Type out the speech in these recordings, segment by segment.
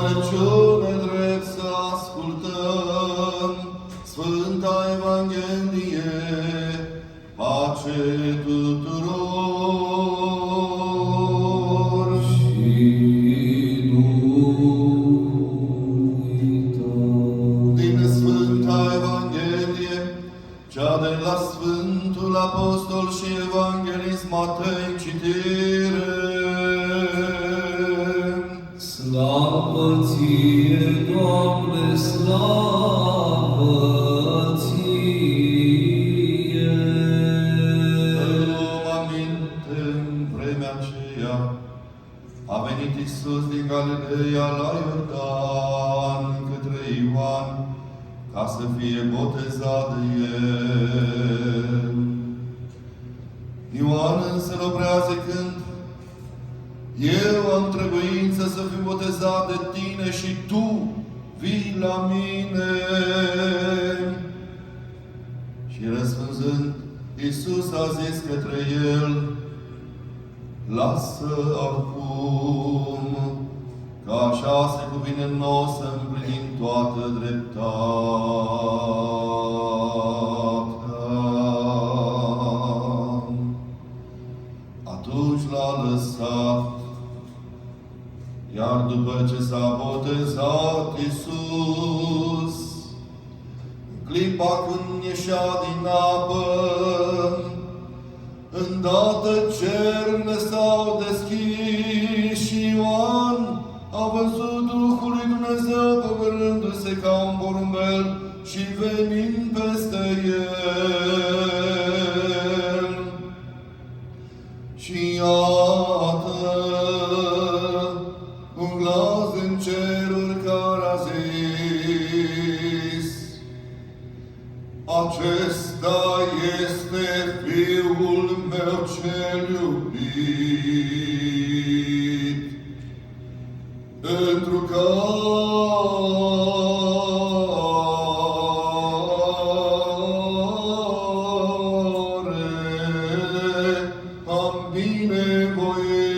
Rugăciune drept să ascultăm Sfânta Evanghelie, pace tuturor. Și Duhului Tău. Din Sfânta Evanghelie, cea de la Sfântul Apostol și Evanghelist Matei, citire. Slavă Ție, Doamne, slavă Ție! Să luăm aminte, în vremea aceea a venit Iisus din Galileea la Iordan către Ioan ca să fie botezat de el. Ioan însă îl oprea zicând: Eu am trebuință să fiu botezat de tine și tu vii la mine. Și răspunzând, Iisus a zis către el: Lasă acum, că așa se cuvine nouă să împlinim toată dreptatea. Atunci l-a lăsat, iar după ce s-a botezat Iisus, în clipa când ieșea din apă, îndată cerurile s-au deschis și Ioan a văzut Duhul lui Dumnezeu coborându-se ca un porumbel și venind peste el. Și iată, un glas din ceruri care a zis: Acesta este Fiul meu cel iubit, întru care am binevoit.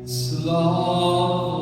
Slavă